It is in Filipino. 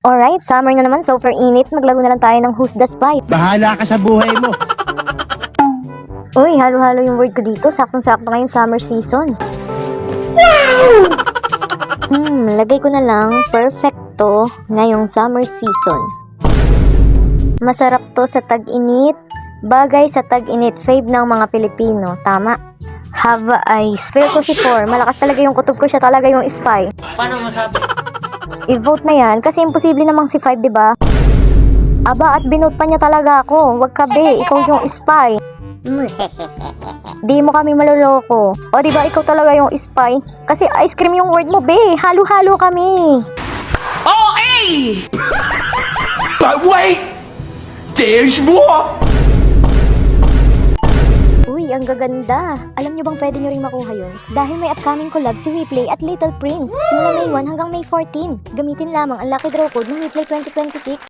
Alright, summer na naman, super init. Maglaro na lang tayo ng Who's the Spy. Bahala ka sa buhay mo. Uy, halo-halo yung word ko dito. Saktong-sakto ngayong summer season. Wow! Lagay ko na lang perfecto ngayong summer season. Masarap to sa tag-init. Bagay sa tag-init, fave ng mga Pilipino. Tama. Have ice. Feel ko si 4. Malakas talaga yung kutob ko, siya talaga yung spy. Paano masabi? I-vote na yan kasi imposible namang si 5, diba? Aba, at binote pa niya talaga ako. Wag ka be, ikaw yung spy. Di mo kami maloloko. O diba, ikaw talaga yung spy? Kasi ice cream yung word mo, be. Halo-halo kami. Okay! But wait! There's more! Uy, ang gaganda. Alam nyo bang pwede nyo rin makuha yun? Dahil may upcoming collab si WePlay at Little Prince. Simula May 1 hanggang May 14. Gamitin lamang ang lucky draw code ng WePlay 2026